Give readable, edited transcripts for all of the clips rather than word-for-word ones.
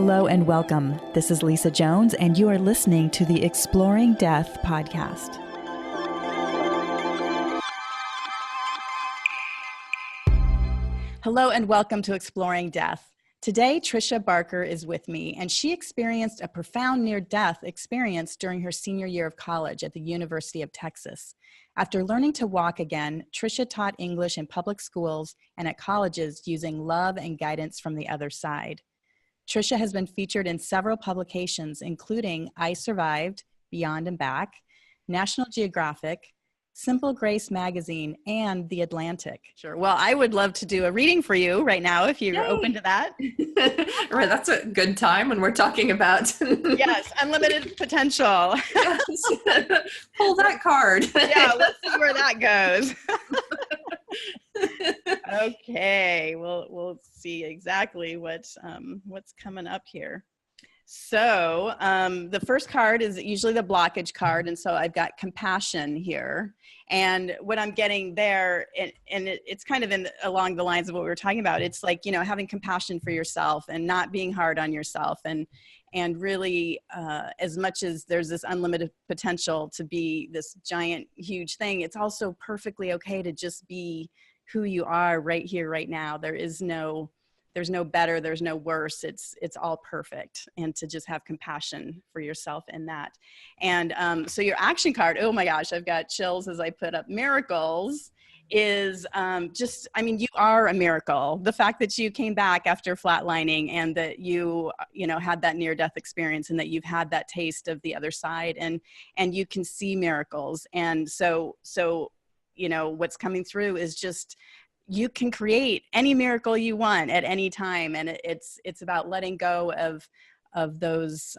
Hello and welcome. This is Lisa Jones, and you are listening to the Exploring Death podcast. Hello and welcome to Exploring Death. Today, Tricia Barker is with me, and she experienced a profound near-death experience during her senior year of college at the University of Texas. After learning to walk again, Tricia taught English in public schools and at colleges using love and guidance from the other side. Tricia has been featured in several publications, including I Survived, Beyond and Back, National Geographic, Simple Grace Magazine, and The Atlantic. Sure. Well, I would love to do a reading for you right now if you're open to that. All right, that's a good time when we're talking about yes, unlimited potential. Yes. Pull that card. Yeah, let's see where that goes. Okay, we'll see exactly what's coming up here. So the first card is usually the blockage card, and so I've got compassion here. And what I'm getting there, and it's kind of along the lines of what we were talking about. It's like, you know, having compassion for yourself and not being hard on yourself, and really, as much as there's this unlimited potential to be this giant, huge thing, it's also perfectly okay to just be who you are right here, right now. There's no better, there's no worse. It's all perfect. And to just have compassion for yourself in that. And so your action card, oh my gosh, I've got chills as I put up miracles, is you are a miracle. The fact that you came back after flatlining and that you had that near-death experience and that you've had that taste of the other side, and you can see miracles. And so what's coming through is just, you can create any miracle you want at any time. And it's about letting go of those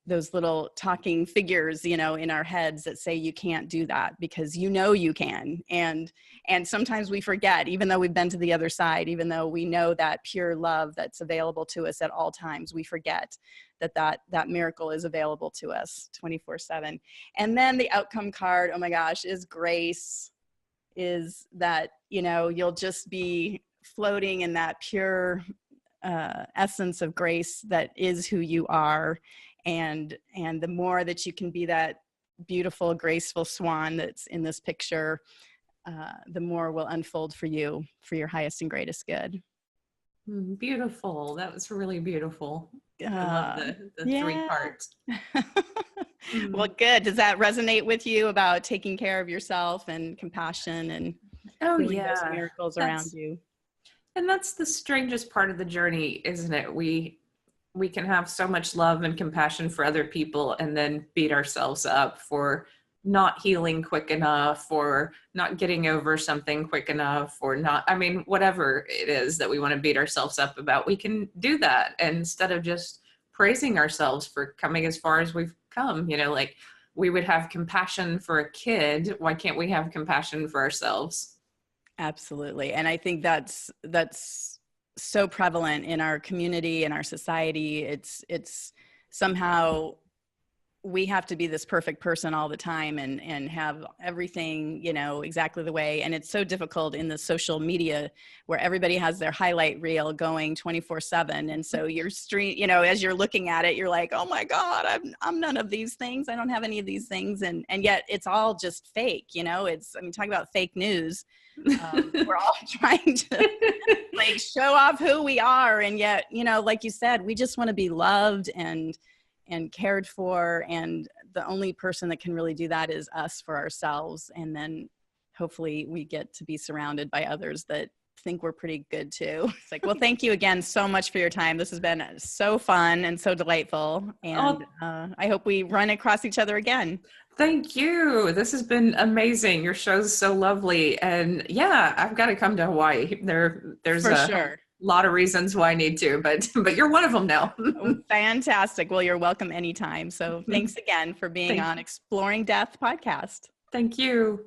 little talking figures, in our heads that say you can't do that, because you can. And sometimes we forget, even though we've been to the other side, even though we know that pure love that's available to us at all times, we forget that miracle is available to us 24/7. And then the outcome card, oh my gosh, is grace. Is that, you'll just be floating in that pure essence of grace that is who you are. And the more that you can be that beautiful, graceful swan that's in this picture, the more will unfold for you for your highest and greatest good. Beautiful. That was really beautiful. I love the three parts. Well, good. Does that resonate with you about taking care of yourself and compassion and those miracles around you? And that's the strangest part of the journey, isn't it? We can have so much love and compassion for other people and then beat ourselves up for not healing quick enough, or not getting over something quick enough, or whatever it is that we want to beat ourselves up about, we can do that. And instead of just praising ourselves for coming as far as we've come, like we would have compassion for a kid. Why can't we have compassion for ourselves? Absolutely. And I think that's so prevalent in our community and our society. It's somehow we have to be this perfect person all the time and have everything, exactly the way. And it's so difficult in the social media where everybody has their highlight reel going 24/7. And so your stream, as you're looking at it, you're like, oh my God, I'm none of these things. I don't have any of these things. And yet it's all just fake, talk about fake news. We're all trying to show off who we are. And yet, like you said, we just want to be loved and cared for, and the only person that can really do that is us for ourselves. And then hopefully we get to be surrounded by others that think we're pretty good too. It's like, well, thank you again so much for your time. This has been so fun and so delightful, and I hope we run across each other again. Thank you. This has been amazing. Your show's so lovely, and I've got to come to Hawaii. There's for sure a lot of reasons why I need to, but you're one of them now. Fantastic. Well, you're welcome anytime. So thanks again for being on Exploring Death podcast. Thank you.